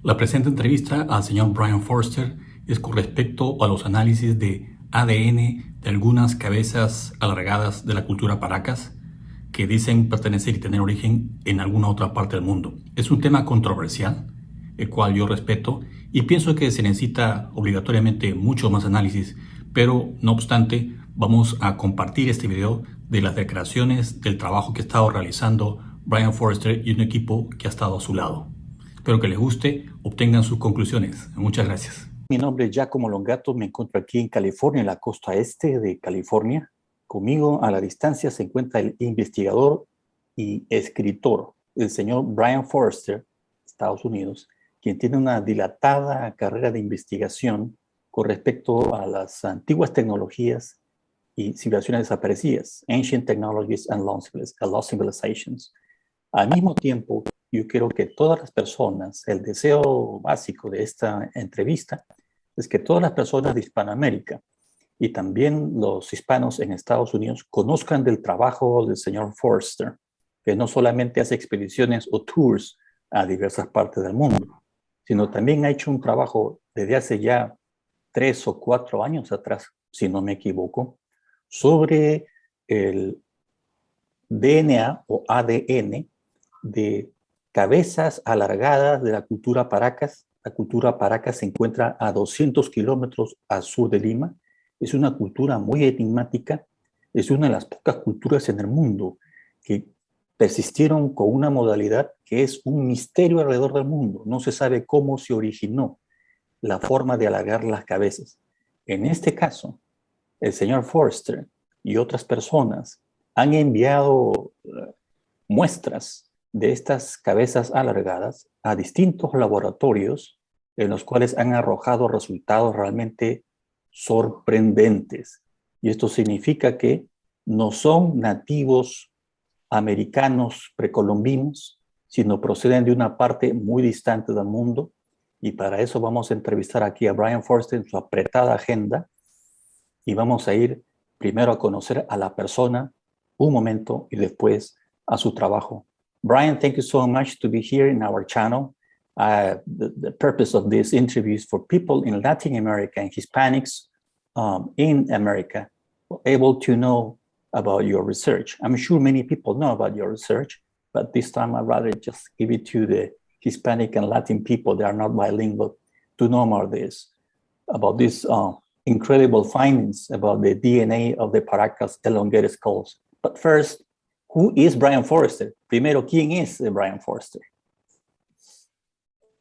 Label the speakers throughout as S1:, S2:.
S1: La presente entrevista al señor Brien Foerster es con respecto a los análisis de ADN de algunas cabezas alargadas de la cultura Paracas que dicen pertenecer y tener origen en alguna otra parte del mundo. Es un tema controversial, el cual yo respeto y pienso que se necesita obligatoriamente mucho más análisis, pero no obstante vamos a compartir este video de las declaraciones del trabajo que ha estado realizando Brien Foerster y un equipo que ha estado a su lado. Espero que les guste, obtengan sus conclusiones. Muchas gracias. Mi nombre es Giacomo Longato, me encuentro aquí en California, en la costa este de California. Conmigo a la distancia se encuentra el investigador y escritor, el señor Brien Foerster, Estados Unidos, quien tiene una dilatada carrera de investigación con respecto a las antiguas tecnologías y civilizaciones desaparecidas, Ancient Technologies and Lost Civilizations. Al mismo tiempo, yo quiero que todas las personas, el deseo básico de esta entrevista es que todas las personas de Hispanoamérica y también los hispanos en Estados Unidos conozcan del trabajo del señor Foerster, que no solamente hace expediciones o tours a diversas partes del mundo, sino también ha hecho un trabajo desde hace ya 3 o 4 años atrás, si no me equivoco, sobre el DNA o ADN de cabezas alargadas de la cultura Paracas. La cultura Paracas se encuentra a 200 kilómetros al sur de Lima. Es una cultura muy enigmática. Es una de las pocas culturas en el mundo que persistieron con una modalidad que es un misterio alrededor del mundo. No se sabe cómo se originó la forma de alargar las cabezas. En este caso, el señor Foerster y otras personas han enviado muestras de estas cabezas alargadas a distintos laboratorios en los cuales han arrojado resultados realmente sorprendentes. Y esto significa que no son nativos americanos precolombinos, sino proceden de una parte muy distante del mundo. Y para eso vamos a entrevistar aquí a Brien Foerster en su apretada agenda y vamos a ir primero a conocer a la persona un momento y después a su trabajo. Brien, thank you so much to be here in our channel. The purpose of this interview is for people in Latin America and Hispanics in America able to know about your research. I'm sure many people know about your research, but this time I'd rather just give it to the Hispanic and Latin people that are not bilingual to know more about this incredible findings about the DNA of the Paracas elongated skulls. But first, who is Brien Foerster? Primero, ¿quién es Brien Foerster?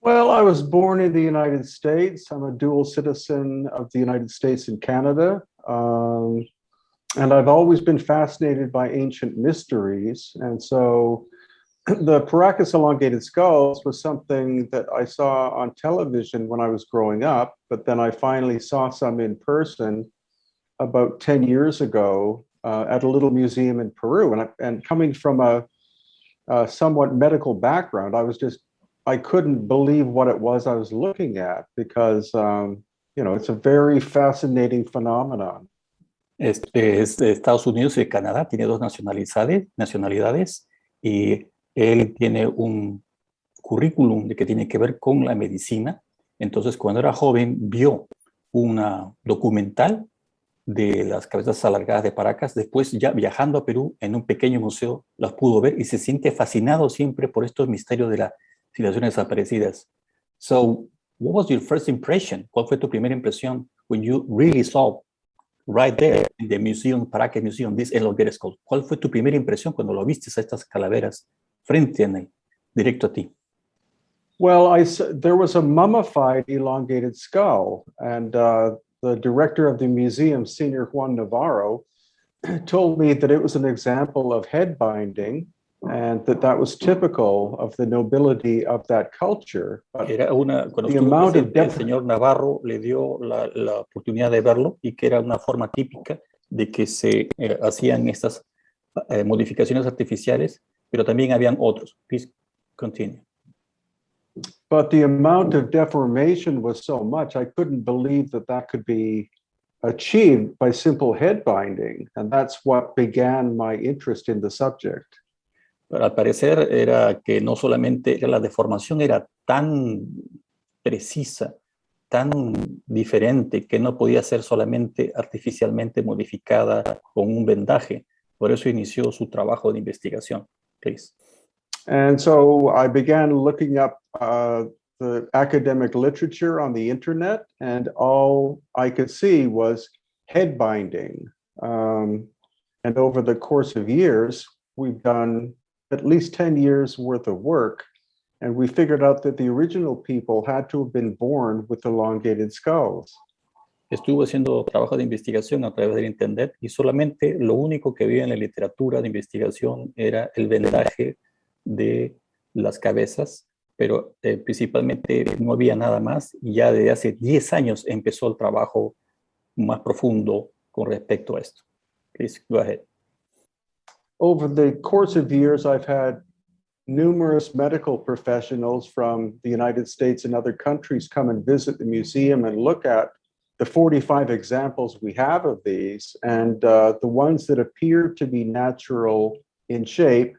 S2: Well, I was born in the United States. I'm a dual citizen of the United States and Canada. And I've always been fascinated by ancient mysteries. And so the Paracas elongated skulls was something that I saw on television when I was growing up, but then I finally saw some in person about 10 years ago at a little museum in Peru. And coming from a somewhat medical background, I couldn't believe what it was I was looking at because, it's a very fascinating phenomenon.
S1: Es de Estados Unidos y de Canadá, tiene dos nacionalidades y él tiene un currículum de que tiene que ver con la medicina. Entonces, cuando era joven, vio una documental de las cabezas alargadas de Paracas. Después, ya viajando a Perú, en un pequeño museo, las pudo ver y se siente fascinado siempre por estos misterios de las civilizaciones desaparecidas. So, what was your first impression? ¿Cuál fue tu primera impresión when you really saw right there in the museum, Paracas Museum, this elongated skull? ¿Cuál fue tu primera impresión cuando lo viste a estas calaveras frente a él, directo a ti?
S2: Well, there was a mummified elongated skull, and the director of the museum, Senior Juan Navarro, told me that it was an example of head binding and that was typical of the nobility of that culture. But
S1: cuando estuvo presente, el señor Navarro le dio la oportunidad de verlo y que era una forma típica de que se hacían estas modificaciones artificiales, pero también habían otros. Please continue.
S2: But the amount of deformation was so much, I couldn't believe that could be achieved by simple head binding, and that's what began my interest in the subject.
S1: Pero al parecer era que no solamente la deformación era tan precisa, tan diferente, que no podía ser solamente artificialmente modificada con un vendaje. Por eso inició su trabajo de investigación. Please.
S2: And so I began looking up the academic literature on the internet, and all I could see was head binding. And over the course of years, we've done at least 10 years worth of work, and we figured out that the original people had to have been born with elongated skulls.
S1: Estuvo haciendo trabajo de investigación a través del internet y solamente lo único que había en la literatura de investigación era el vendaje de las cabezas, pero principalmente no había nada más, y ya desde hace 10 años empezó el trabajo más profundo con respecto a esto. Please, go ahead.
S2: Over the course of years, I've had numerous medical professionals from the United States and other countries come and visit the museum and look at the 45 examples we have of these, and the ones that appear to be natural in shape,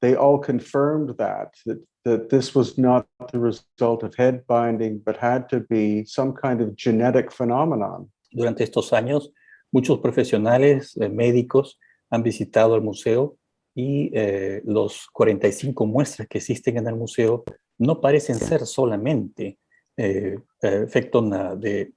S2: they all confirmed that this was not the result of head binding, but had to be some kind of genetic phenomenon.
S1: Durante estos años, muchos profesionales médicos han visitado el museo y los 45 muestras que existen en el museo no parecen ser solamente efecto de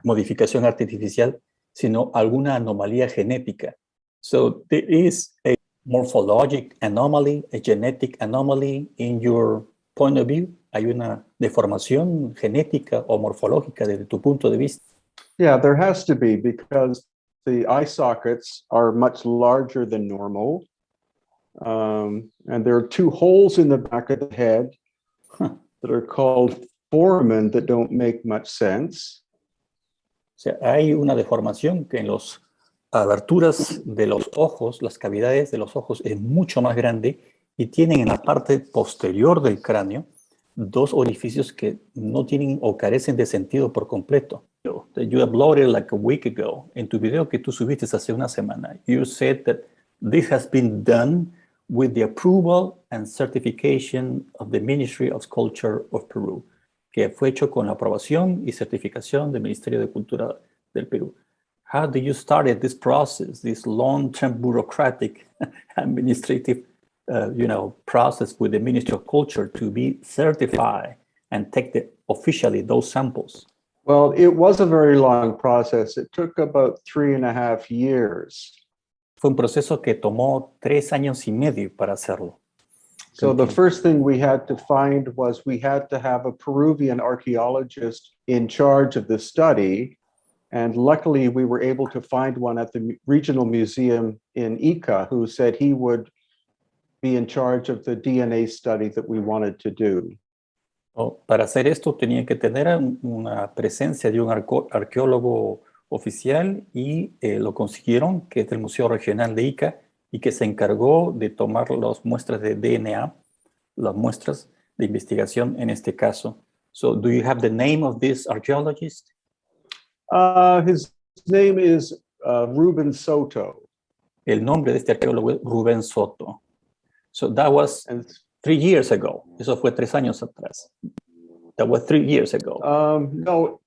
S1: modificación artificial, sino alguna anomalía genética. So there is a morphologic anomaly, a genetic anomaly in your point of view. Hay una deformación genética o morfológica desde tu punto de vista.
S2: Yeah, there has to be, because the eye sockets are much larger than normal. And there are two holes in the back of the head that are called foramen that don't make much sense.
S1: O sea, hay una deformación que en las aberturas de los ojos, las cavidades de los ojos es mucho más grande y tienen en la parte posterior del cráneo dos orificios que no tienen o carecen de sentido por completo. You uploaded like a week ago, en tu video que tú subiste hace una semana, you said that this has been done with the approval and certification of the Ministry of Culture of Peru, que fue hecho con la aprobación y certificación del Ministerio de Cultura del Perú. How do you start this process, this long-term bureaucratic administrative process with the Ministry of Culture to be certified and take officially those samples?
S2: Well, it was a very long process. It took about 3.5 years.
S1: Fue un proceso que tomó 3 años y medio para hacerlo.
S2: So the first thing we had to find was we had to have a Peruvian archaeologist in charge of the study. And luckily, we were able to find one at the regional museum in Ica who said he would be in charge of the DNA study that we wanted to do.
S1: Para hacer esto tenía que tener una presencia de un arqueólogo oficial y lo consiguieron, que es del Museo Regional de Ica, y que se encargó de tomar las muestras de DNA, las muestras de investigación en este caso. So, do you have the name of this archaeologist?
S2: His name is Ruben Soto.
S1: El nombre de este arqueólogo es Rubén Soto. So that was 3 years ago. Eso fue 3 años atrás. That was 3 years ago.
S2: No,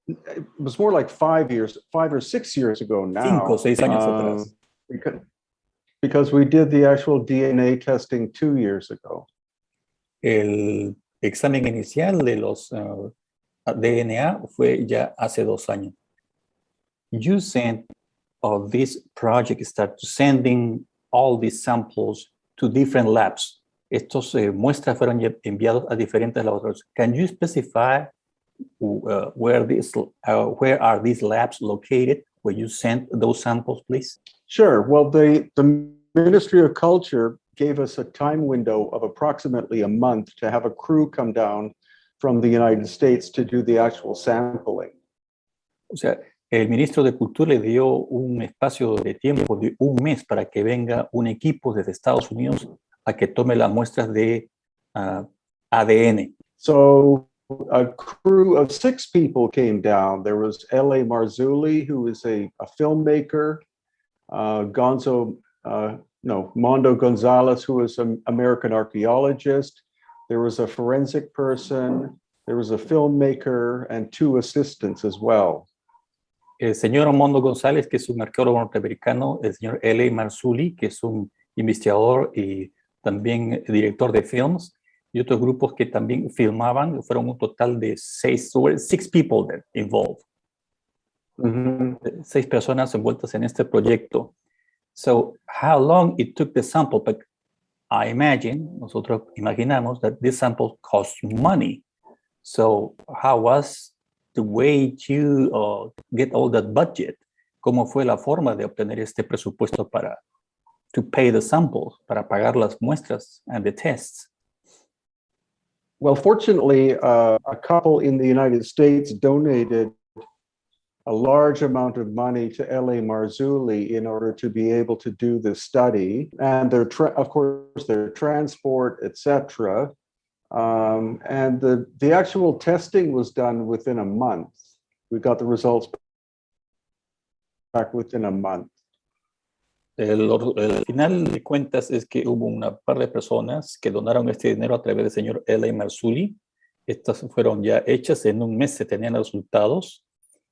S2: it was more like 5 or 6 years ago now.
S1: 5 o 6 años atrás.
S2: Because we did the actual DNA testing 2 years ago.
S1: El examen inicial de los DNA fue ya hace 2 años. You sent, or this project started sending all these samples to different labs. Estos muestras fueron enviados a diferentes laboratorios. Can you specify where are these labs located, where you sent those samples, please?
S2: Sure. Well, the Ministry of Culture gave us a time window of approximately a month to have a crew come down from the United States to do the actual sampling.
S1: O sea, el ministro de Cultura le dio un espacio de tiempo de 1 mes para que venga un equipo desde Estados Unidos a que tome las muestras de ADN.
S2: So a crew of 6 people came down. There was L.A. Marzulli, who is a filmmaker, Mondo Gonzalez, who is an American archaeologist. There was a forensic person, there was a filmmaker, and 2 assistants as well.
S1: El señor Mondo González, que es un arqueólogo norteamericano, el señor L.A. Marzulli, que es un investigador y también director de films, y otros grupos que también filmaban. Fueron un total de 6 people that involved. 6 personas envueltas en este proyecto. So, how long it took the sample? But I imagine, nosotros imaginamos that this sample costs money. So, how was the way to get all that budget? ¿Cómo fue la forma de obtener este presupuesto para to pay the samples, para pagar las muestras and the tests?
S2: Well, fortunately, a couple in the United States donated a large amount of money to L.A. Marzulli in order to be able to do this study, and of course their transport, etc. And the actual testing was done within a month. We got the results back within a month.
S1: El final de cuentas es que hubo una par de personas que donaron este dinero a través del señor L.A. Marzulli. Estas fueron ya hechas, en un mes se tenían resultados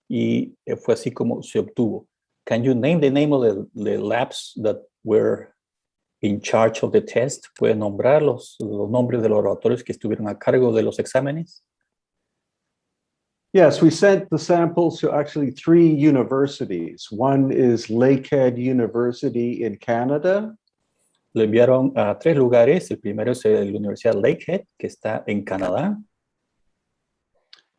S1: y fue así como se obtuvo. Can you name the name of the labs that were in charge of the test? ¿Puede nombrar los nombres de los laboratorios que estuvieron a cargo de los exámenes?
S2: Yes, we sent the samples to actually 3 universities. One is Lakehead University in Canada.
S1: Lo enviaron a 3 lugares. El primero es la Universidad Lakehead, que está en Canadá.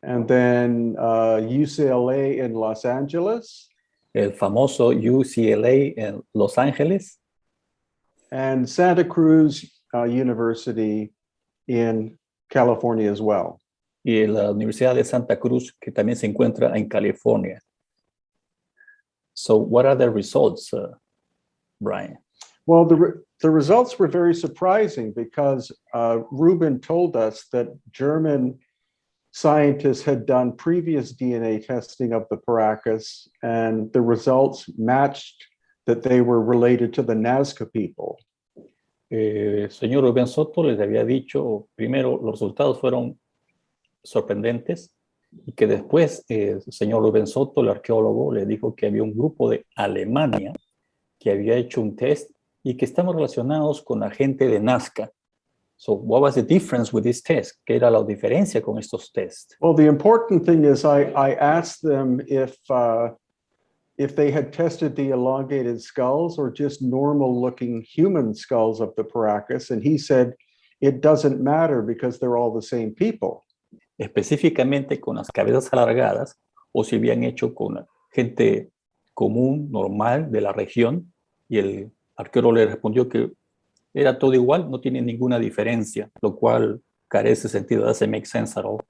S2: And then UCLA in Los Angeles.
S1: El famoso UCLA en Los Ángeles.
S2: And Santa Cruz University in California as well.
S1: Y la Universidad de Santa Cruz, que también se encuentra en California. So what are the results, Brian?
S2: Well, the results were very surprising because Ruben told us that German scientists had done previous DNA testing of the Paracas, and the results matched that they were related to the Nazca people.
S1: Señor Rubén Soto les había dicho, primero, los resultados fueron sorprendentes, y que después el señor Rubén Soto, el arqueólogo, le dijo que había un grupo de Alemania que había hecho un test y que estamos relacionados con la gente de Nazca. So what was the difference with this test? ¿Qué era la diferencia con estos tests?
S2: Well, the important thing is I asked them if they had tested the elongated skulls or just normal looking human skulls of the Paracas, and he said it doesn't matter because they're all the same people.
S1: Específicamente con las cabezas alargadas, o si habían hecho con gente común, normal, de la región, y el arqueólogo le respondió que era todo igual, no tiene ninguna diferencia, lo cual carece de sentido, doesn't make sense at all.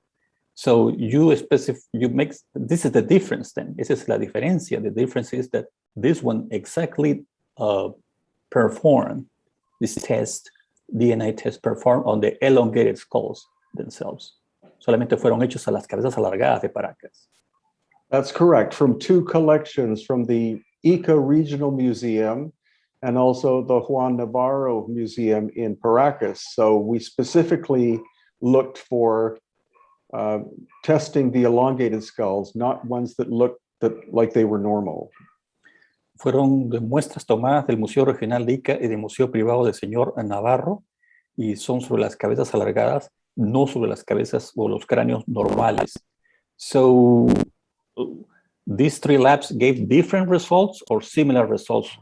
S1: So this is the difference then, esa es la diferencia. The difference is that this one exactly performed this test, DNA test performed on the elongated skulls themselves. Solamente fueron hechos a las cabezas alargadas de Paracas.
S2: That's correct, from 2 collections from the Ica Regional Museum and also the Juan Navarro Museum in Paracas. So we specifically looked for testing the elongated skulls, not ones that looked like they were normal.
S1: Fueron de muestras tomadas del Museo Regional de Ica y del Museo Privado del Señor Navarro, y son sobre las cabezas alargadas, no sobre las cabezas o los cráneos normales. So these 3 labs gave different results or similar results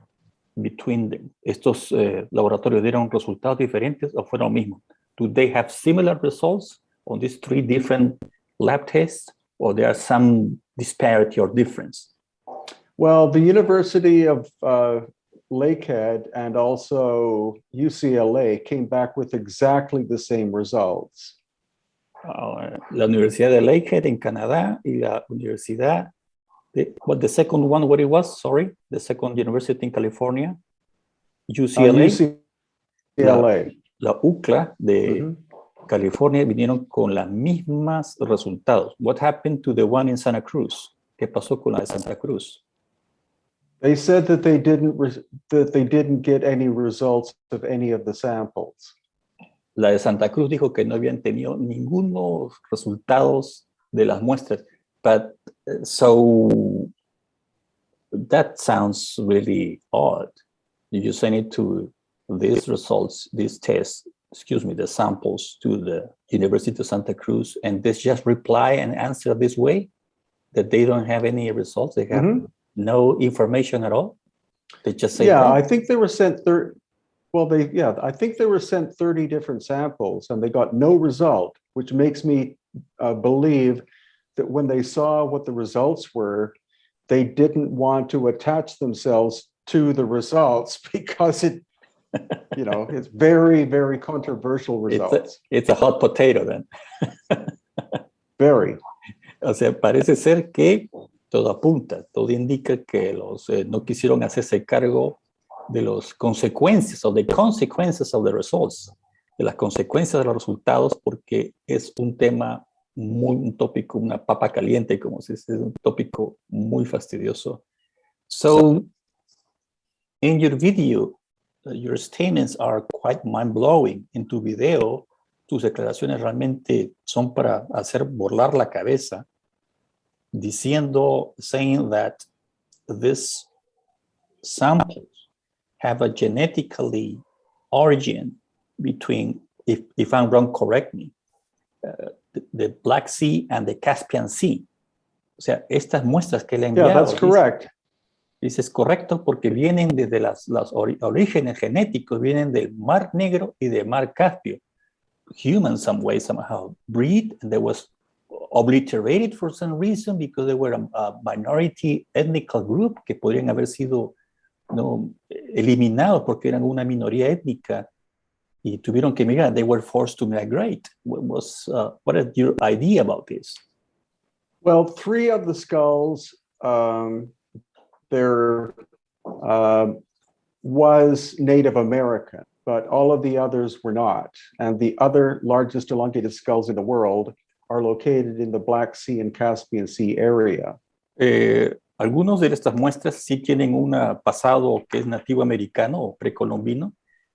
S1: between them. Estos laboratorios dieron resultados diferentes o fueron lo mismo. Do they have similar results on these 3 different lab tests, or there are some disparity or difference?
S2: Well, the University of Lakehead and also UCLA came back with exactly the same results.
S1: La Universidad de Lakehead en Canadá y la Universidad the second one, what it was, sorry, the second university in California, UCLA.
S2: UCLA.
S1: La UCLA de
S3: California vinieron con las mismas resultados. What happened to the one in Santa Cruz? ¿Qué pasó con la de Santa Cruz?
S2: They said that they didn't get any results of any of the samples.
S3: La de Santa Cruz dijo que no habían tenido ningunos resultados de las muestras. But so that sounds really odd. You send it to these results, these tests, the samples to the University of Santa Cruz, and they just reply and answer this way, that they don't have any results, they have no information at all. They just say,
S2: I think they were sent I think they were sent 30 different samples and they got no result, which makes me believe that when they saw what the results were, they didn't want to attach themselves to the results because it's very, very controversial results.
S3: It's a hot potato then.
S2: Very.
S3: O sea, parece ser que todo apunta, todo indica que los no quisieron hacerse cargo de las consecuencias of the results, de las consecuencias de los resultados, porque es un tema un tópico, una papa caliente, como se dice, es un tópico muy fastidioso. So, in your video, your statements are quite mind-blowing. En tu video, tus declaraciones realmente son para hacer volar la cabeza, saying that these samples have a genetically origin between, if I'm wrong, correct me, the Black Sea and the Caspian Sea. O sea, estas muestras que le enviaron.
S2: Yeah, that's correct.
S3: Dices correcto porque vienen desde los orígenes genéticos, vienen del Mar Negro y del Mar Caspio. Humans, some way, somehow, breed, and they was obliterated for some reason because they were a minority ethnical group que podrían haber sido eliminados porque eran una minoría étnica y tuvieron que emigrar. They were forced to migrate. What is your idea about this?
S2: Well, 3 of the skulls, there was Native American, but all of the others were not. And the other largest elongated skulls in the world are located in the Black Sea and Caspian Sea area.
S3: Algunos de estas muestras sí tienen un pasado que es nativo americano o precolombino,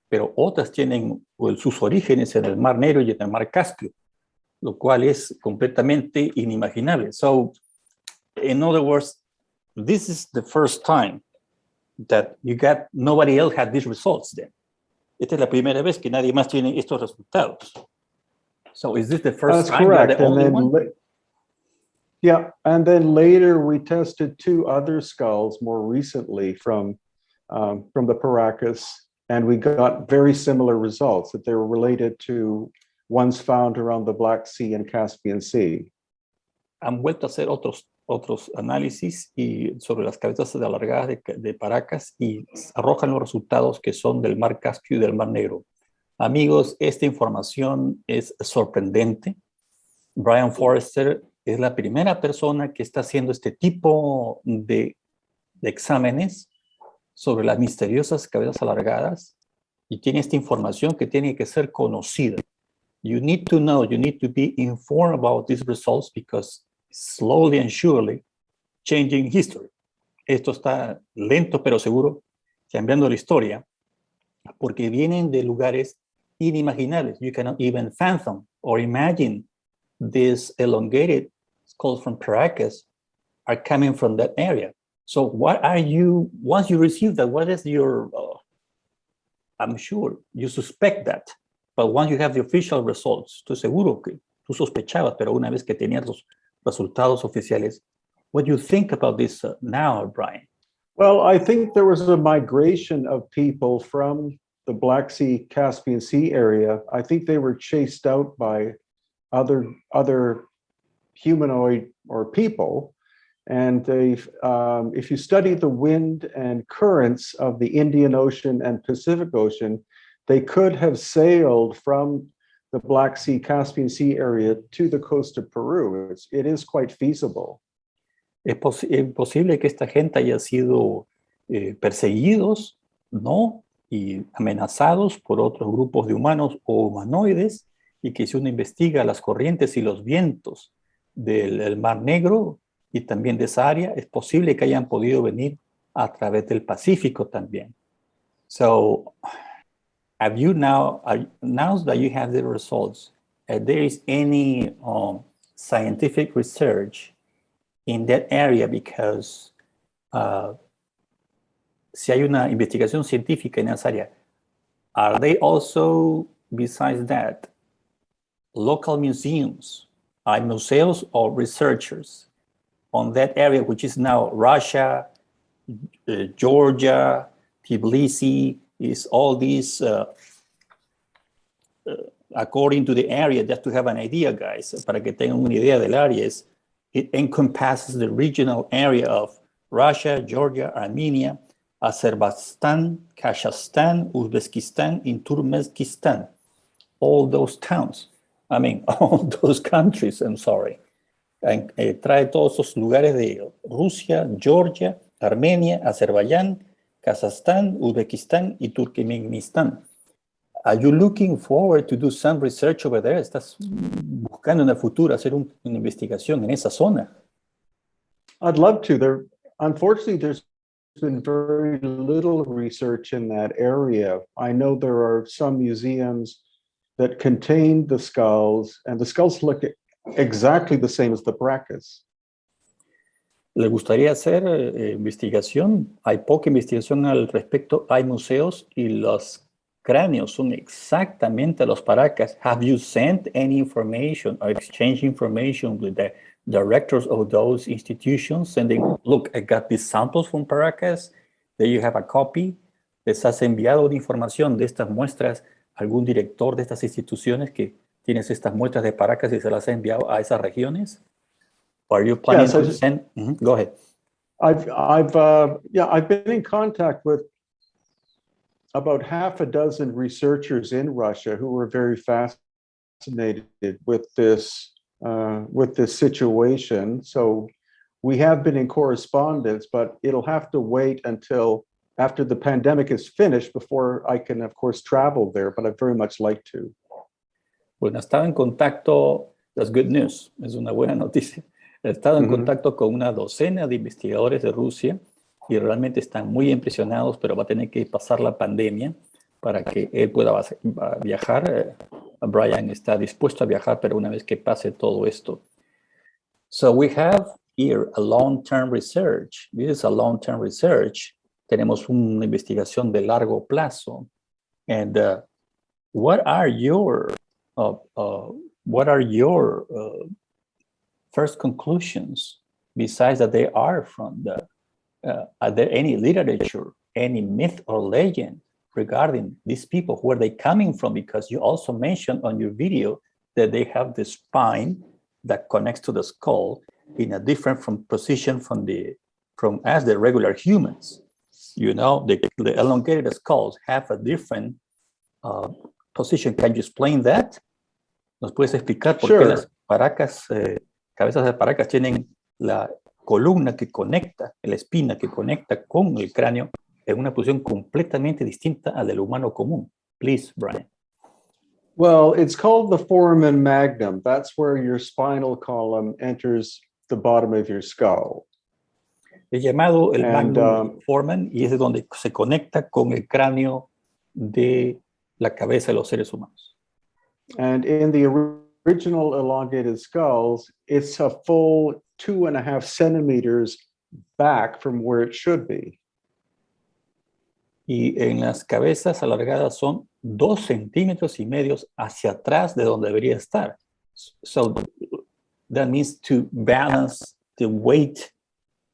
S3: pero otras tienen sus orígenes en el Mar Negro y en el Mar Caspio, lo cual es completamente inimaginable. So, in other words, this is the first time that nobody else had these results then. Esta es la primera vez que nadie más tiene estos resultados. So, is this the first time?
S2: That's correct.
S3: The only one?
S2: Yeah, and then later we tested 2 other skulls more recently from the Paracas, and we got very similar results, that they were related to ones found around the Black Sea and Caspian Sea.
S3: Han vuelto a hacer otros análisis sobre las cabezas alargadas de Paracas y arrojan los resultados que son del Mar Caspio y del Mar Negro. Amigos, esta información es sorprendente. Brian Forster es la primera persona que está haciendo este tipo de exámenes sobre las misteriosas cabezas alargadas y tiene esta información que tiene que ser conocida. You need to know, you need to be informed about these results because slowly and surely changing history. Esto está lento pero seguro cambiando la historia porque vienen de lugares inimaginables. You cannot even fathom or imagine these elongated skulls from Paracas are coming from that area. So once you receive that, what is your, I'm sure you suspect that, but once you have the official results, estoy seguro que tú sospechabas, pero una vez que tenías los resultados oficiales, what do you think about this now, Brian?
S2: Well, I think there was a migration of people from the Black Sea, Caspian Sea area. I think they were chased out by other humanoid or people. And if you study the wind and currents of the Indian Ocean and Pacific Ocean, they could have sailed from the Black Sea, Caspian Sea area to the coast of Peru. It is quite feasible.
S3: Es posible que esta gente haya sido perseguidos, ¿no? Y amenazados por otros grupos de humanos o humanoides y que si uno investiga las corrientes y los vientos del Mar Negro y también de esa área, es posible que hayan podido venir a través del Pacífico también. So, have you now that you have the results, there is any scientific research in that area? Because si hay una investigación científica en esa área, are they also, besides that, local museums, museos or researchers on that area, which is now Russia, Georgia, Tbilisi, is all these, according to the area, just to have an idea, guys, para que tengan una idea del área, it encompasses the regional area of Russia, Georgia, Armenia, Azerbaijan, Kazakhstan, Uzbekistan, and Turkmenistan. All those towns, all those countries, I'm sorry. Trae todos esos lugares de Rusia, Georgia, Armenia, Azerbaiyán, Kazajstán, Uzbekistán y Turkmenistán. Are you looking forward to do some research over there? ¿Estás buscando en el futuro hacer una investigación en esa zona?
S2: I'd love to. Unfortunately, there's been very little research in that area. I know there are some museums that contain the skulls, and the skulls look exactly the same as the bracas.
S3: ¿Le gustaría hacer investigación? Hay poca investigación al respecto. Hay museos y los cráneos son exactamente los paracas. Have you sent any information or exchanged information with the directors of those institutions, sending, look, I got these samples from Paracas, there you have a copy? ¿Les has enviado una información de estas muestras a algún director de estas instituciones que tienes estas muestras de Paracas y se las ha enviado a esas regiones? Or are you planning to send? Go ahead.
S2: I've been in contact with about half a dozen researchers in Russia who were very fascinated with this situation. So we have been in correspondence, but it'll have to wait until after the pandemic is finished before I can, of course, travel there, but I'd very much like to.
S3: Bueno, estaba en contacto, that's good news, es una buena noticia. He estado en contacto con una docena de investigadores de Rusia y realmente están muy impresionados, pero va a tener que pasar la pandemia para que él pueda viajar. Brian está dispuesto a viajar, pero una vez que pase todo esto. So we have here a long-term research. This is a long-term research. Tenemos una investigación de largo plazo. And what are your first conclusions, besides that they are from the, are there any literature, any myth or legend regarding these people? Where are they coming from? Because you also mentioned on your video that they have the spine that connects to the skull in a different position from as the regular humans. You know, the elongated skulls have a different position. Can you explain that? ¿Nos puedes explicar por qué las paracas, cabezas de paracas tienen la columna que conecta, la espina que conecta con el cráneo en una posición completamente distinta a la del humano común? Please, Brian.
S2: Well, it's called the foramen magnum. That's where your spinal column enters the bottom of your skull.
S3: Es llamado el magnum foramen y es de donde se conecta con el cráneo de la cabeza de los seres humanos.
S2: And in the original elongated skulls, it's a full 2.5 centimeters back from where it should be.
S3: Y en las cabezas alargadas son 2,5 centímetros hacia atrás de donde debería estar. So that means to balance the weight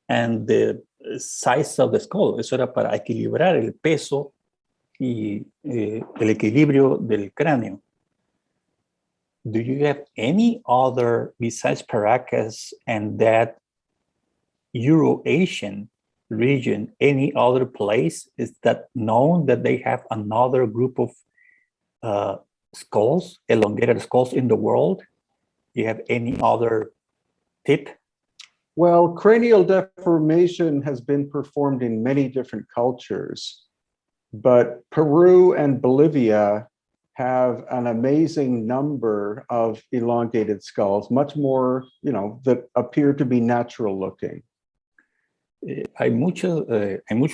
S3: and the size of the skull. Eso era para equilibrar el peso y el equilibrio del cráneo. Do you have any other, besides Paracas and that Euro-Asian region, any other place is that known that they have another group of skulls, elongated skulls in the world? Do you have any other tip?
S2: Well, cranial deformation has been performed in many different cultures, but Peru and Bolivia have an amazing number of elongated skulls, much more, that appear to be natural looking.
S3: Hay muchos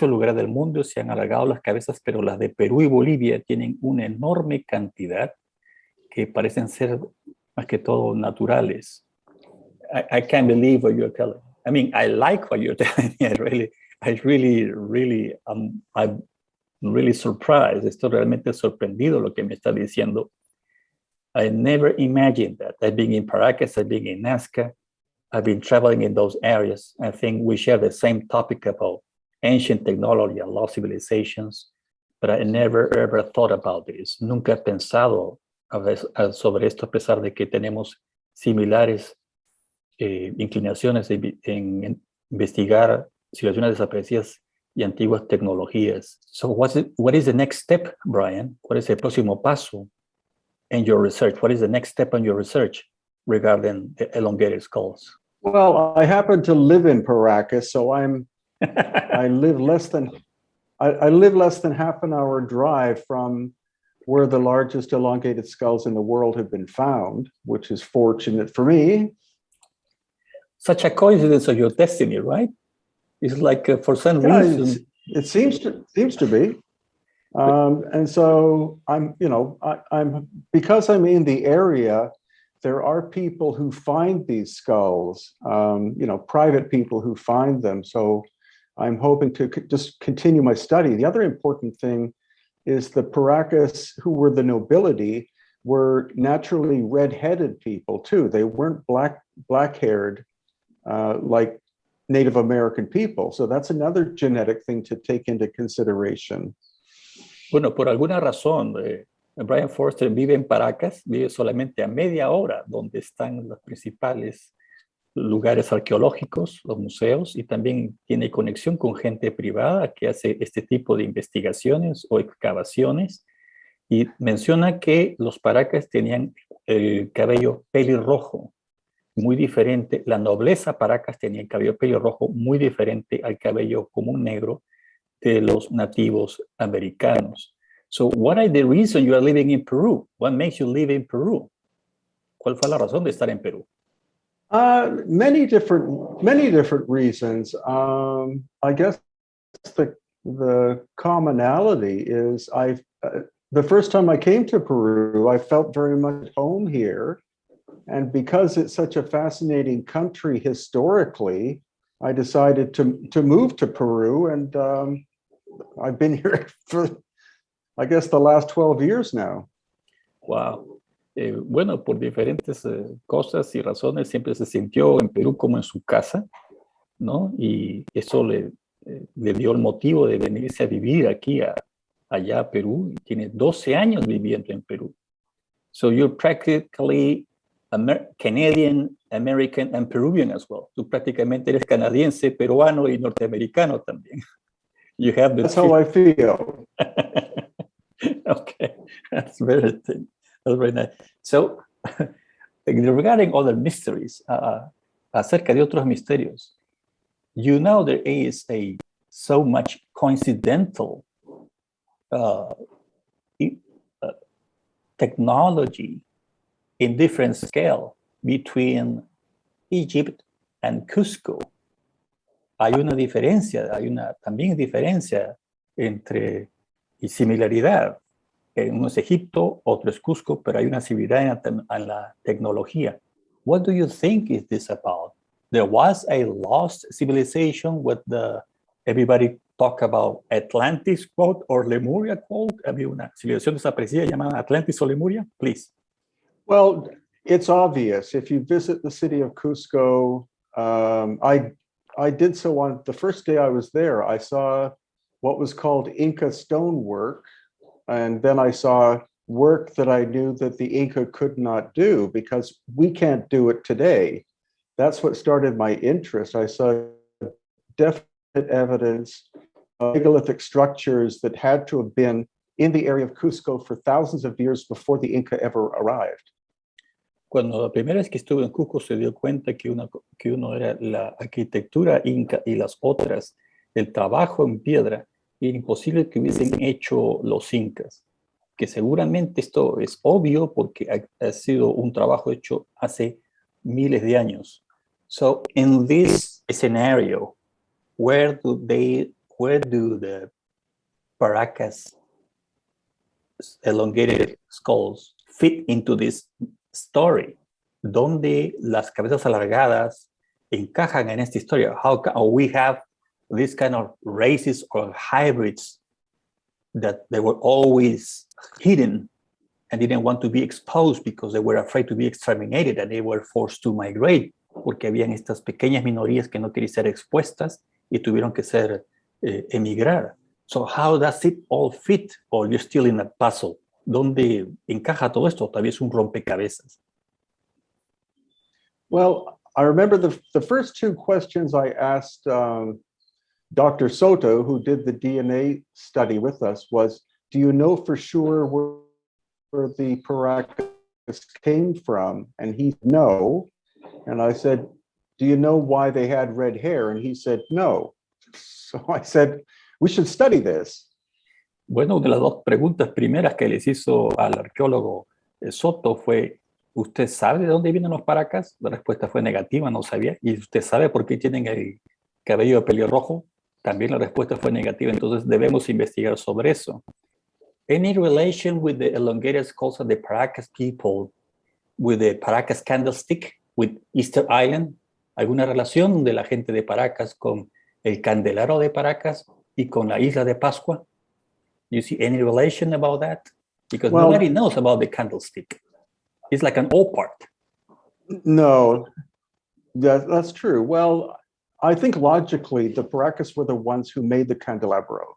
S3: lugares del mundo se han alargado las cabezas, pero las de Perú y Bolivia tienen una enorme cantidad que parecen ser más que todo naturales. I can't believe what you're telling me. I mean, I like what you're telling me. I'm really surprised. Estoy realmente sorprendido lo que me está diciendo. I never imagined that. I've been in Paracas, I've been in Nazca, I've been traveling in those areas. I think we share the same topic about ancient technology and lost civilizations, but I never ever thought about this. Nunca he pensado sobre esto, a pesar de que tenemos similares inclinaciones en investigar civilizaciones desaparecidas y antiguas tecnologías. So what is the next step, Brian? ¿Cuál es el próximo paso in your research? What is the next step in your research regarding the elongated skulls?
S2: Well, I happen to live in Paracas, so I live less than half an hour drive from where the largest elongated skulls in the world have been found, which is fortunate for me.
S3: Such a coincidence of your destiny, right? It's like for some reason.
S2: It seems to be. And so I'm because I'm in the area, there are people who find these skulls, private people who find them. So I'm hoping to just continue my study. The other important thing is the Paracas, who were the nobility, were naturally red-headed people too. They weren't black-haired like Native American people. So that's another genetic thing to take into consideration.
S3: Bueno, por alguna razón, Brian Forster vive en Paracas, vive solamente a media hora donde están los principales lugares arqueológicos, los museos, y también tiene conexión con gente privada que hace este tipo de investigaciones o excavaciones, y menciona que los Paracas tenían el cabello pelirrojo, muy diferente. La nobleza Paracas tenía el cabello pelirrojo muy diferente al cabello común negro de los nativos americanos. So what are the reasons you are living in Peru? What makes you live in Peru? ¿Cuál fue la razón de estar en Perú?
S2: Many different reasons. I guess the commonality is the first time I came to Peru, I felt very much home here. And because it's such a fascinating country historically, I decided to move to Peru, and I've been here for, I guess, the last 12 years now.
S3: Wow. Bueno, por diferentes cosas y razones, siempre se sintió en Perú como en su casa, ¿no? Y eso le dio el motivo de venirse a vivir aquí, allá a Perú, y tiene 12 años viviendo en Perú. So you're practically Canadian, American, and Peruvian as well. Tú prácticamente eres canadiense, peruano y norteamericano también. You have the
S2: That's how I feel.
S3: Okay, that's very nice. So, regarding other mysteries, acerca de otros misterios, you know there is so much coincidental technology in different scale between Egypt and Cusco. Hay una diferencia, también diferencia entre y similaridad. Uno es Egipto, otro es Cusco, pero hay una similaridad en la tecnología. What do you think is this about? There was a lost civilization with everybody talk about Atlantis quote or Lemuria quote. Había una civilización desaparecida llamada Atlantis o Lemuria, please.
S2: Well, it's obvious. If you visit the city of Cusco, I did so on the first day I was there. I saw what was called Inca stonework, and then I saw work that I knew that the Inca could not do because we can't do it today. That's what started my interest. I saw definite evidence of megalithic structures that had to have been in the area of Cusco for thousands of years before the Inca ever arrived.
S3: Cuando la primera vez que estuve en Cusco se dio cuenta que uno era la arquitectura inca y las otras, el trabajo en piedra, y era imposible que hubiesen hecho los incas. que seguramente esto es obvio porque ha sido un trabajo hecho hace miles de años. So in this scenario, where do the Paracas elongated skulls fit into this story? ¿Dónde las cabezas alargadas encajan en esta historia? How can we have this kind of races or hybrids that they were always hidden and didn't want to be exposed because they were afraid to be exterminated and they were forced to migrate, porque habían estas pequeñas minorías que no querían ser expuestas y tuvieron que ser emigrar. So how does it all fit? Or you're still in a puzzle? ¿Dónde encaja todo esto? Todavía es un rompecabezas.
S2: Well, I remember the first two questions I asked Dr. Soto, who did the DNA study with us, was, do you know for sure where the Paracas came from? And he said, no. And I said, do you know why they had red hair? And he said, no. So I said, we should study this.
S3: Bueno, una de las dos preguntas primeras que les hizo al arqueólogo Soto fue, ¿usted sabe de dónde vienen los Paracas? La respuesta fue negativa, no sabía. ¿Y usted sabe por qué tienen el cabello de pelirrojo? También la respuesta fue negativa, entonces debemos investigar sobre eso. Any relation with the elongated skulls of the Paracas people, with the Paracas candlestick, with Easter Island? ¿Alguna relación de la gente de Paracas con el candelabro de Paracas y con la isla de Pascua? Do you see any relation about that? Because nobody knows about the candlestick. It's like an old part.
S2: No, that's true. Well, I think logically the Paracas were the ones who made the candelabro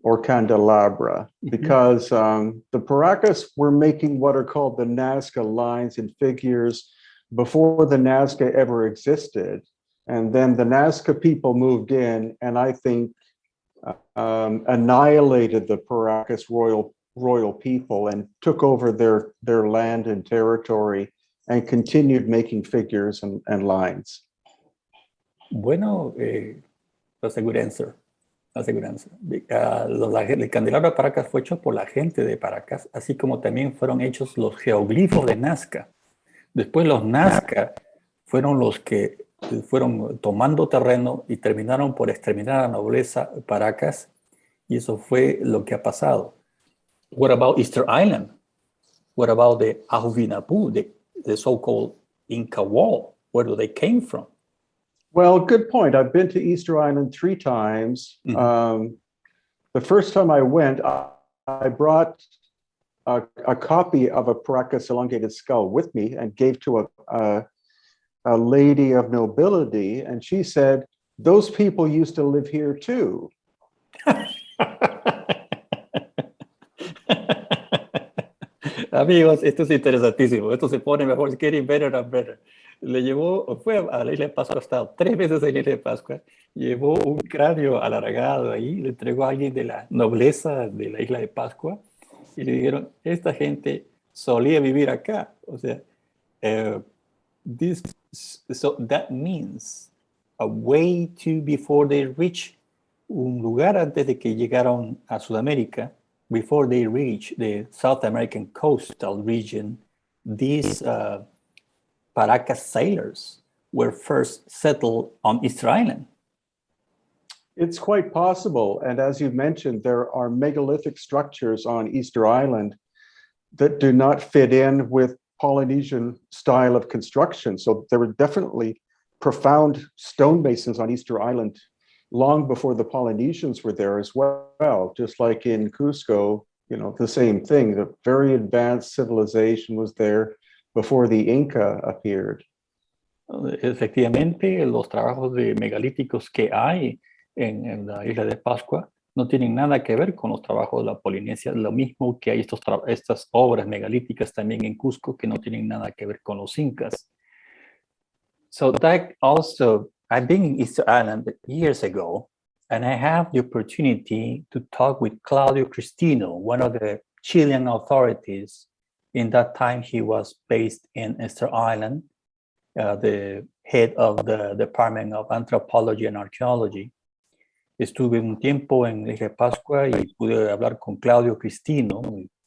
S2: or candelabra, because the Paracas were making what are called the Nazca lines and figures before the Nazca ever existed. And then the Nazca people moved in and I think annihilated the Paracas royal people and took over their land and territory and continued making figures and lines.
S3: Bueno, that's a good answer. That's a good answer. El candelabro de Paracas fue hecho por la gente de Paracas, así como también fueron hechos los geoglifos de Nazca. Después los Nazca fueron los que fueron tomando terreno y terminaron por exterminar a la nobleza Paracas, y eso fue lo que ha pasado. What about Easter Island? What about the Ahuvinapú, the so-called Inca wall? Where do they came from?
S2: Well, good point. I've been to Easter Island 3 times. The first time I went, I brought a copy of a Paracas elongated skull with me and gave to a lady of nobility, and she said, those people used to live here too.
S3: Amigos, esto es interesantísimo. Esto se pone mejor. It's getting better and better. Fue a la isla de Pascua, ha estado 3 veces en la isla de Pascua, llevó un cráneo alargado ahí, le entregó a alguien de la nobleza de la isla de Pascua y le dijeron, esta gente solía vivir acá. O sea, so that means a way to before they reach un lugar antes de que llegaron a Sudamérica, before they reach the South American coastal region, these Paracas sailors were first settled on Easter Island.
S2: It's quite possible. And as you mentioned, there are megalithic structures on Easter Island that do not fit in with Polynesian style of construction. So there were definitely profound stonemasons on Easter Island long before the Polynesians were there as well. Just like in Cusco, you know, the same thing. The very advanced civilization was there before the Inca appeared.
S3: Efectivamente, los trabajos de megalíticos que hay en la isla de Pascua no tienen nada que ver con los trabajos de la Polinesia, lo mismo que hay estas obras megalíticas también en Cusco que no tienen nada que ver con los incas. So that also, I've been in Easter Island years ago, and I have the opportunity to talk with Claudio Cristino, one of the Chilean authorities. In that time, he was based in Easter Island, the head of the Department of Anthropology and Archaeology. Estuve un tiempo en la isla de Pascua y pude hablar con Claudio Cristino,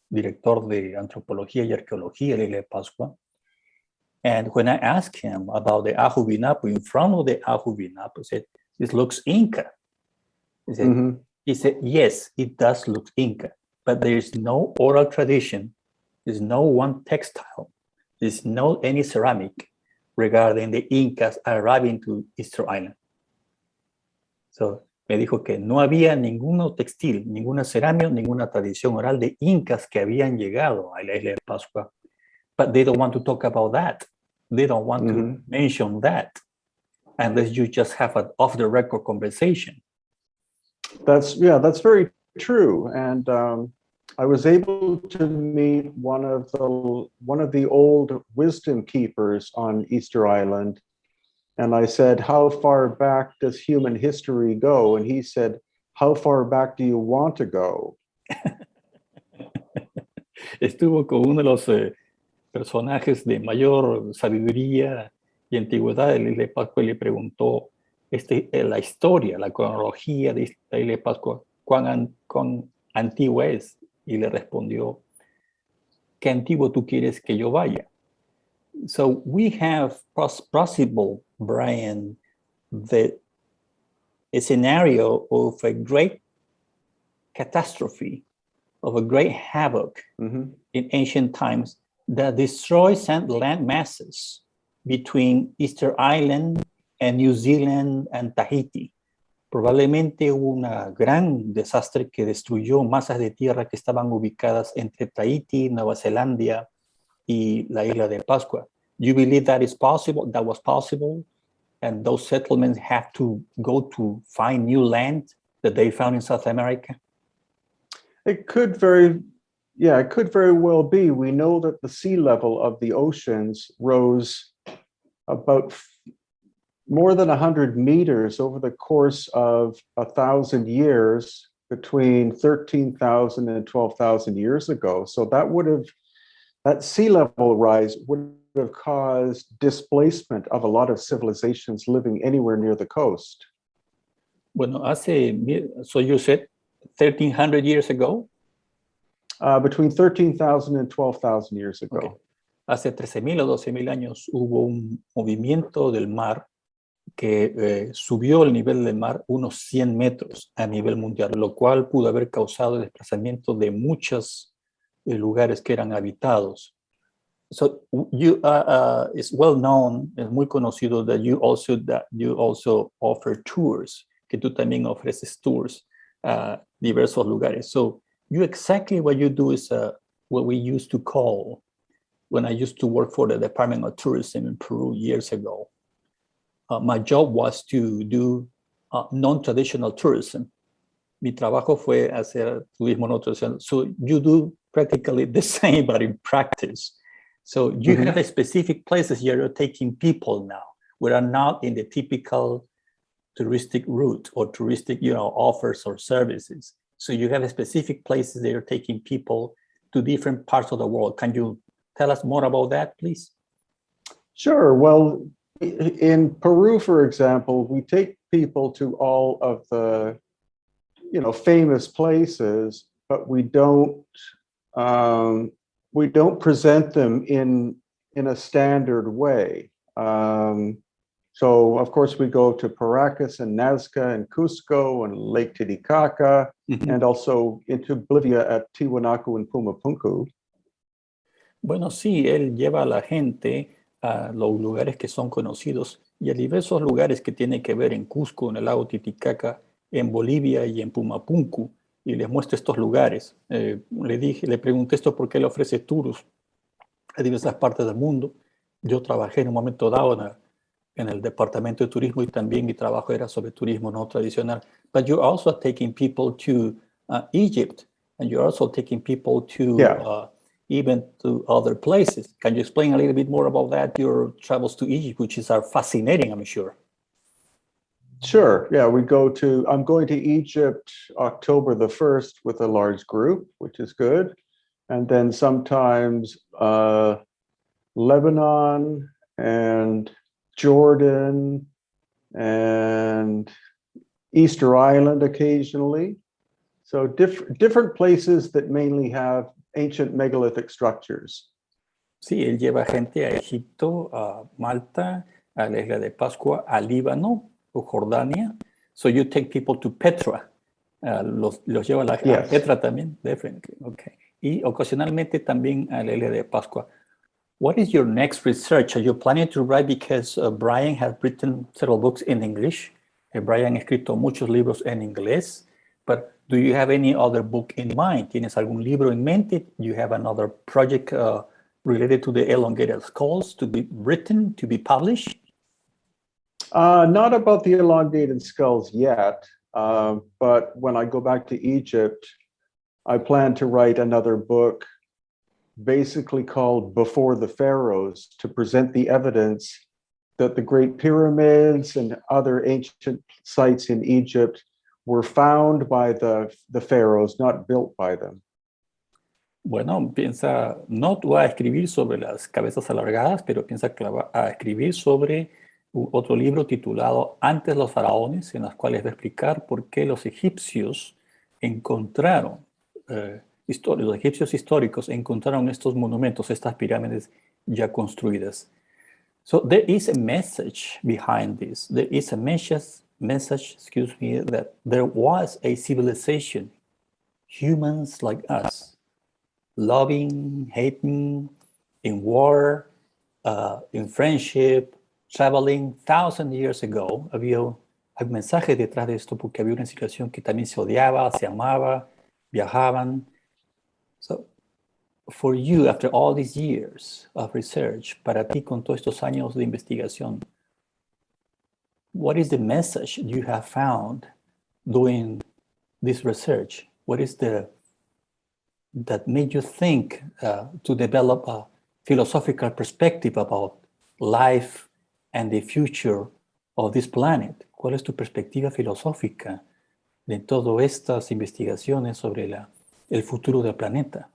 S3: director de antropología y arqueología de la isla de Pascua. And when I asked him about the Ahu'vinapu, in front of the Ahu'vinapu, I said, "This looks Inca." He said, "Yes, it does look Inca, but there is no oral tradition, there's no one textile, there's no any ceramic regarding the Incas arriving to Easter Island." So, me dijo que no había ninguno textil, ninguna cerámica, ninguna tradición oral de Incas que habían llegado a la isla de Pascua. But they don't want to talk about that. They don't want to mention that unless you just have an off-the-record conversation.
S2: That's very true. And I was able to meet one of the old wisdom keepers on Easter Island. And I said, "How far back does human history go?" And he said, "How far back do you want to go?"
S3: Estuvo con uno de los personajes de mayor sabiduría y antigüedad de la isla de Pascua y le preguntó la historia, la cronología de la isla de Pascua, cuán antigua es, y le respondió, ¿qué antiguo tú quieres que yo vaya? So we have possible, Brian, a scenario of a great catastrophe, of a great havoc in ancient times that destroys land masses between Easter Island and New Zealand and Tahiti. Probablemente hubo un gran desastre que destruyó masas de tierra que estaban ubicadas entre Tahiti, Nueva Zelanda y la isla de Pascua. Do you believe that is possible? That was possible? And those settlements have to go to find new land that they found in South America?
S2: It could very well be. We know that the sea level of the oceans rose about more than 100 meters over the course of 1,000 years between 13,000 and 12,000 years ago. So that sea level rise would have caused displacement of a lot of civilizations living anywhere near the coast.
S3: Bueno, so you said 1,300 years ago?
S2: Between 13,000 and 12,000 years ago.
S3: Okay. Hace 13,000 o 12,000 años hubo un movimiento del mar que subió el nivel del mar unos 100 metros a nivel mundial, lo cual pudo haber causado el desplazamiento de muchos lugares que eran habitados. So it's well known, es muy conocido that you also offer tours, que tú también ofreces tours a diversos lugares. So exactly what you do is what we used to call, when I used to work for the Department of Tourism in Peru years ago, my job was to do non-traditional tourism. Mi trabajo fue hacer turismo no tradicional. So you do practically the same, but in practice. So you have a specific places you're taking people now. We are not in the typical touristic route or touristic, offers or services. So you have a specific places that you're taking people to different parts of the world. Can you tell us more about that, please?
S2: Sure. Well, in Peru, for example, we take people to all of the, famous places, but we don't present them in a standard way. So, of course, we go to Paracas and Nazca and Cusco and Lake Titicaca, and also into Bolivia at Tiwanaku and Pumapunku.
S3: Bueno, sí, él lleva a la gente a los lugares que son conocidos y a diversos lugares que tienen que ver en Cusco, en el lago Titicaca, en Bolivia y en Pumapunku, y les muestra estos lugares. Le pregunté esto porque él ofrece tours a diversas partes del mundo. Yo trabajé en un momento dado en el departamento de turismo y también mi trabajo era sobre turismo no tradicional. But you're also taking people to Egypt, and you're also taking people to even to other places. Can you explain a little bit more about that, your travels to Egypt, which are fascinating, I'm sure?
S2: Sure. Yeah, I'm going to Egypt October the 1st with a large group, which is good. And then sometimes Lebanon and Jordan and Easter Island occasionally. So different places that mainly have ancient megalithic structures.
S3: Sí, él lleva gente a Egipto, a Malta, a la isla de Pascua, a Líbano o Jordania. So you take people to Petra. Los lleva a
S2: Yes.
S3: Petra también, definitely. Okay. Y ocasionalmente también a la isla de Pascua. What is your next research? Are you planning to write, because Brian has written several books in English. Brian ha escrito muchos libros en inglés. But do you have any other book in mind? ¿Tienes algún libro en mente? Do you have another project related to the elongated skulls to be written, to be published?
S2: Not about the elongated skulls yet, but when I go back to Egypt, I plan to write another book basically called Before the Pharaohs, to present the evidence that the Great Pyramids and other ancient sites in Egypt were found by the pharaohs, not built by them.
S3: Bueno, piensa, no va a escribir sobre las cabezas alargadas, pero piensa a escribir sobre otro libro titulado Antes los faraones, en las cuales va a explicar por qué los egipcios encontraron, los egipcios históricos encontraron estos monumentos, estas pirámides ya construidas. So there is a message behind this. There is a message, that there was a civilization, humans like us, loving, hating, in war, in friendship, traveling 1,000 years ago. Había un mensaje detrás de esto, porque había una situación que también se odiaba, se amaba, viajaban. So, for you, after all these years of research, para ti con todos estos años de investigación, what is the message you have found doing this research? What is that made you think to develop a philosophical perspective about life and the future of this planet? ¿Cuál es tu perspectiva filosófica de todas estas investigaciones sobre el futuro del planeta?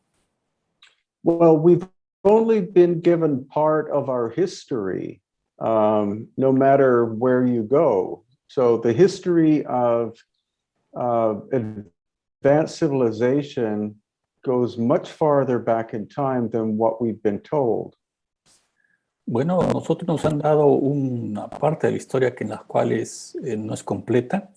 S2: Well, we've only been given part of our history, no matter where you go. So the history of advanced civilization goes much farther back in time than what we've been told.
S3: Bueno, nosotros nos han dado una parte de la historia en las cuales no es completa.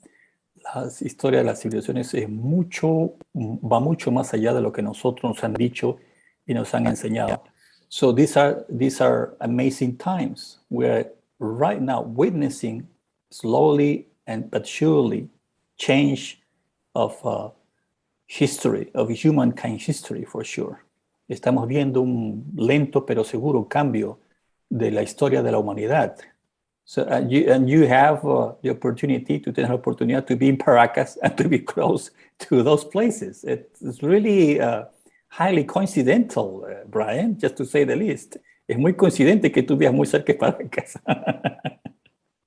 S3: La historia de las civilizaciones va mucho más allá de lo que nosotros nos han dicho y nos han enseñado. So these are amazing times. We're right now witnessing slowly but surely change of history, of humankind history, for sure. Estamos viendo un lento pero seguro cambio de la historia de la humanidad. So, and you have the opportunity to tener la oportunidad to be in Paracas and to be close to those places. It's really highly coincidental, Brian, just to say the least. Es muy coincidente que tú vivas muy cerca de Paracas.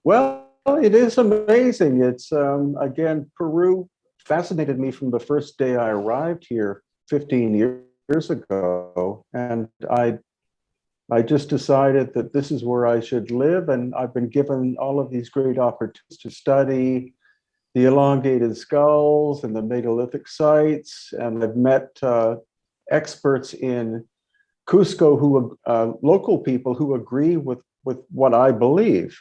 S2: Well, it is amazing. It's, again, Peru fascinated me from the first day I arrived here 15 years ago. And I just decided that this is where I should live. And I've been given all of these great opportunities to study the elongated skulls and the megalithic sites. And I've met experts in Cusco, local people who agree with what I believe.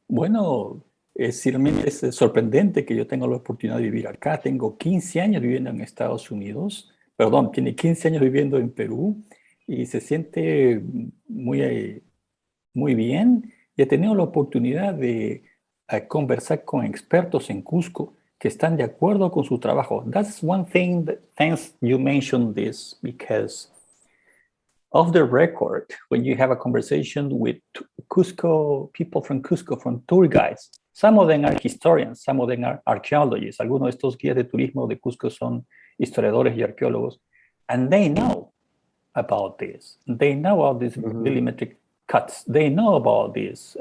S3: Bueno, realmente es sorprendente que yo tenga la oportunidad de vivir acá. Tengo 15 años viviendo en Estados Unidos. Perdón, tiene 15 años viviendo en Perú. Y se siente muy, muy bien. Y he tenido la oportunidad de conversar con expertos en Cusco que están de acuerdo con su trabajo. That's one thing thanks you mentioned this, because off the record, when you have a conversation with Cusco, people from Cusco, from tour guides, some of them are historians, some of them are archaeologists. Algunos de estos guías de turismo de Cusco son historiadores y arqueólogos, and they know about this. They know about these millimetric cuts. They know about this,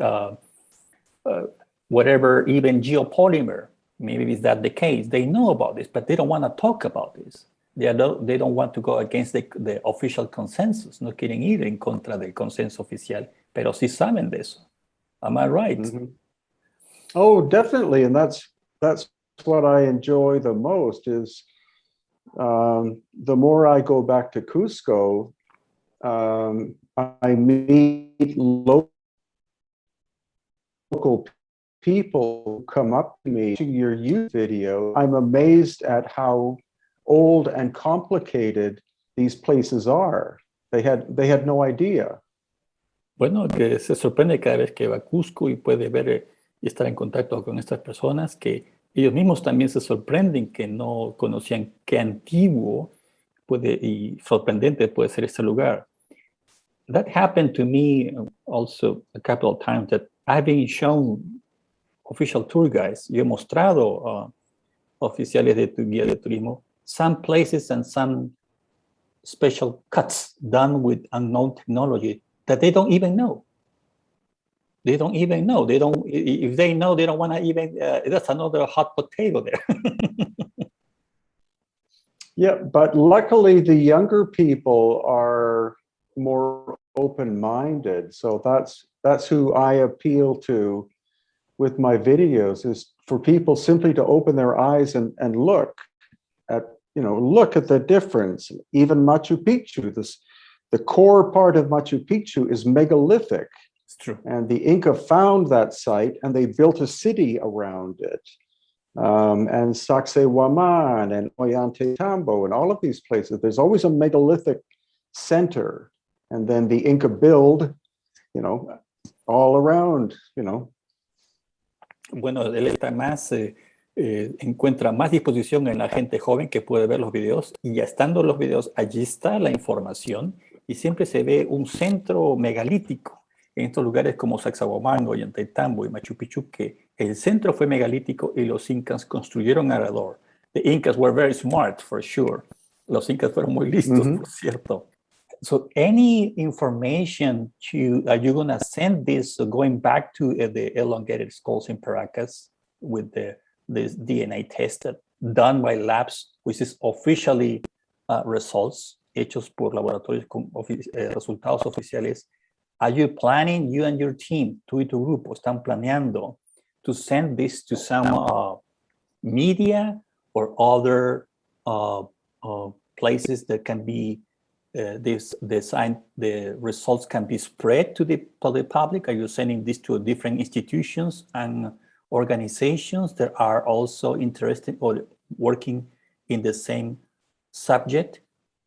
S3: whatever, even geopolymer. Maybe is that the case? They know about this, but they don't want to talk about this. They don't want to go against the official consensus. No quieren ir en contra del consenso oficial, pero sí saben de eso. Am I right?
S2: Mm-hmm. Oh, definitely. And that's what I enjoy the most is the more I go back to Cusco, I meet local people who come up to me to your youth video. I'm amazed at how old and complicated these places are. They had no idea.
S3: Bueno, que se sorprende cada vez que va a Cusco y puede ver y estar en contacto con estas personas que ellos mismos también se sorprenden que no conocían qué antiguo y sorprendente puede ser este lugar. That happened to me also a couple of times that I've been shown official tour guides. Yo he mostrado oficiales de guía de turismo some places and some special cuts done with unknown technology that they don't even know. They don't even know. They don't. If they know, they don't want to even. That's another hot potato there.
S2: Yeah, but luckily the younger people are more open-minded. So that's who I appeal to with my videos, is for people simply to open their eyes and look at the difference. Even Machu Picchu, the core part of Machu Picchu is megalithic.
S3: It's true.
S2: And the Inca found that site and they built a city around it. And Sacsayhuaman and Ollantaytambo and all of these places, there's always a megalithic center. And then the Inca build, all around,
S3: Bueno, él está más, encuentra más disposición en la gente joven que puede ver los videos, y ya estando los videos, allí está la información y siempre se ve un centro megalítico en estos lugares como Sacsayhuamán, Ollantaytambo y Machu Picchu, que el centro fue megalítico y los incas construyeron alrededor. The Incas were very smart, for sure. Los incas fueron muy listos, por cierto. So any information are you going to send this going back to the elongated skulls in Paracas with this DNA tested done by labs, which is officially results hechos por laboratorios con resultados oficiales? Are you planning, you and your team, tú y tu grupo, están planeando to send this to some media or other places that can be the results can be spread to the public? Are you sending this to different institutions and organizations that are also interested or working in the same subject?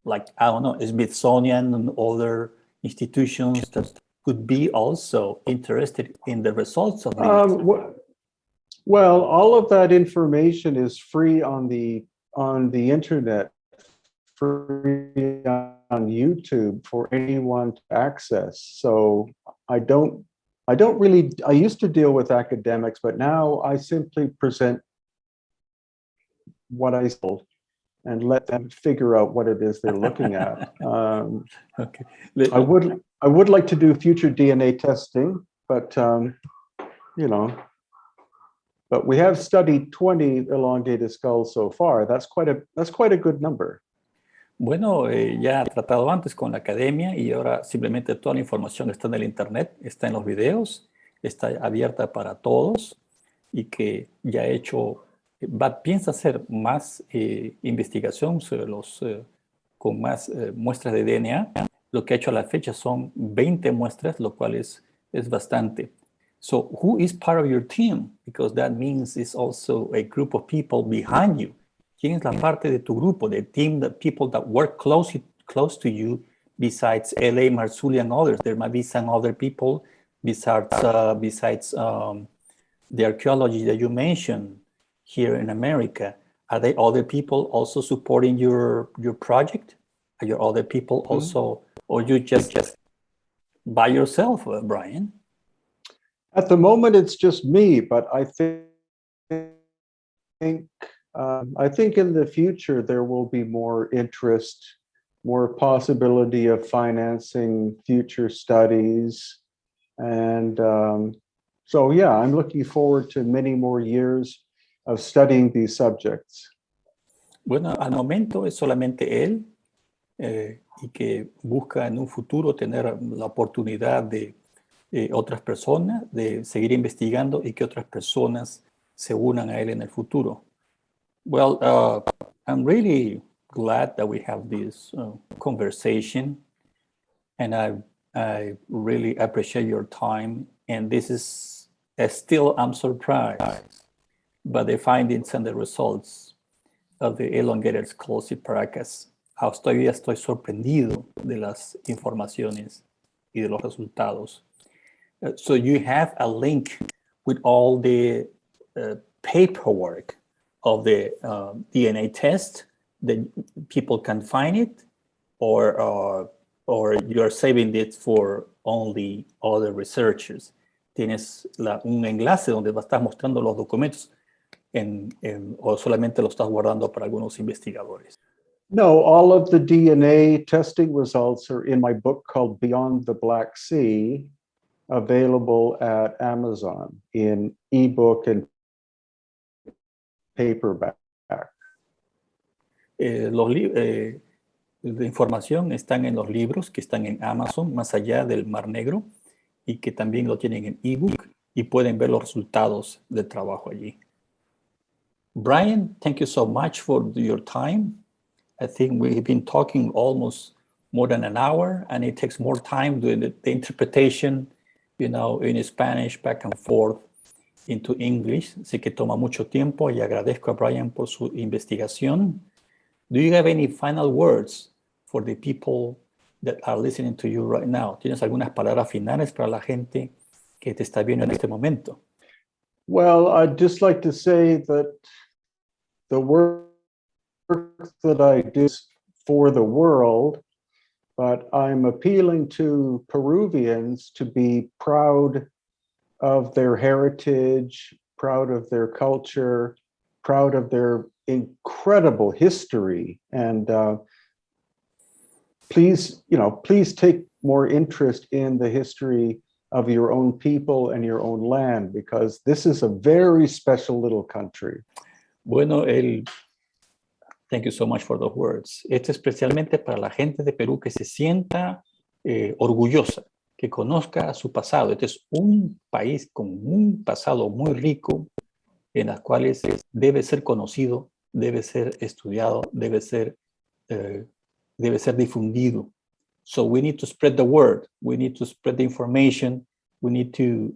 S3: Like, I don't know, Smithsonian and other institutions that could be also interested in the results of these?
S2: Well, all of that information is free on the internet, free on YouTube for anyone to access. So I used to deal with academics, but now I simply present what I sold and let them figure out what it is they're looking at.
S3: Okay.
S2: I would like to do future DNA testing, but but we have studied 20 elongated skulls so far. That's quite a good number.
S3: Bueno, ya he tratado antes con la academia y ahora simplemente toda la información está en el internet, está en los videos, está abierta para todos, y que ya he hecho, piensa hacer más investigación sobre con más muestras de DNA. Lo que ha hecho a la fecha son 20 muestras, lo cual es bastante. So who is part of your team? Because that means it's also a group of people behind you. ¿Quién es la parte de tu grupo, the team, the people that work close to you, besides L.A., Marzulli, and others? There might be some other people besides the archaeology that you mentioned here in America. Are there other people also supporting your project? Are there other people also, or you just by yourself, Brian?
S2: At the moment, it's just me, but I think in the future there will be more interest, more possibility of financing future studies, and so yeah, I'm looking forward to many more years of studying these subjects.
S3: Bueno, al momento es solamente él, y que busca en un futuro tener la oportunidad de otras personas, de seguir investigando y que otras personas se unan a él en el futuro. Well, I'm really glad that we have this conversation, and I really appreciate your time. And this is still, I'm surprised by the findings and the results of the elongated explosive Paracas. Todavía estoy sorprendido de las informaciones y de los resultados. So you have a link with all the paperwork of the DNA test that people can find it, or you are saving it for only other researchers. Tienes un enlace donde estás mostrando los documentos o solamente lo estás guardando para algunos investigadores.
S2: No, all of the DNA testing results are in my book called Beyond the Black Sea, available at Amazon in ebook and paperback.
S3: La información están en los libros que están en Amazon, Más allá del Mar Negro, y que también lo tienen en ebook y pueden ver los resultados del trabajo allí. Brian, thank you so much for your time. I think we've been talking almost more than an hour, and it takes more time doing the interpretation, in Spanish back and forth into English. Así que toma mucho tiempo y agradezco a Brian por su investigación. Do you have any final words for the people that are listening to you right now? ¿Tienes algunas palabras finales para la gente que te está viendo en este momento?
S2: Well, I'd just like to say that the work that I do is for the world, but I'm appealing to Peruvians to be proud of their heritage, proud of their culture, proud of their incredible history, and please take more interest in the history of your own people and your own land, because this is a very special little country.
S3: Bueno, thank you so much for the words. Esto es especialmente para la gente de Perú que se sienta orgullosa, que conozca su pasado. Este es un país con un pasado muy rico, en las cuales debe ser conocido, debe ser estudiado, debe ser difundido. So we need to spread the word. We need to spread the information. We need to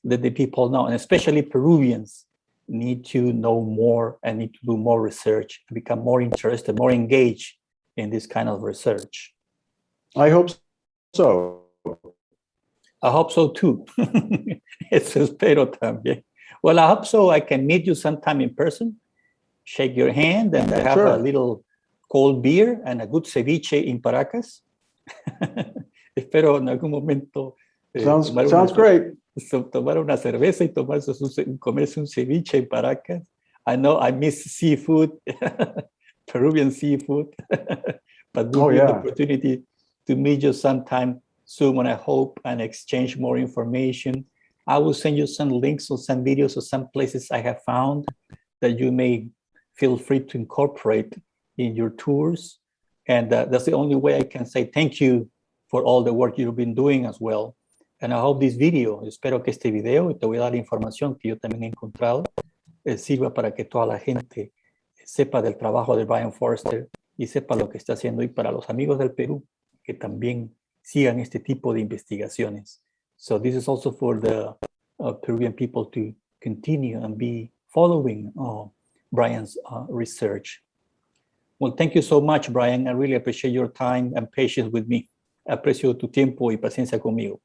S3: let the people know, and especially Peruvians need to know more and need to do more research, become more interested, more engaged in this kind of research.
S2: I hope so.
S3: I hope so too. Eso espero también. Well, I hope so I can meet you sometime in person, shake your hand, and have
S2: Sure.
S3: a little cold beer and a good ceviche in Paracas. Espero en algún momento
S2: Sounds great.
S3: tomar una cerveza y comerse un ceviche en Paracas. I know I miss seafood, Peruvian seafood, but we'll get the opportunity to meet you sometime soon, and I hope, and exchange more information. I will send you some links or some videos or some places I have found that you may feel free to incorporate in your tours. And that's the only way I can say thank you for all the work you've been doing as well. And I hope this video, espero que este video, y te voy a dar la información que yo también he encontrado, sirva para que toda la gente sepa del trabajo de Brian Foerster y sepa lo que está haciendo, y para los amigos del Perú que también sigan este tipo de investigaciones. So this is also for the Peruvian people to continue and be following Brian's research. Well, thank you so much, Brian. I really appreciate your time and patience with me. Aprecio tu tiempo y paciencia conmigo.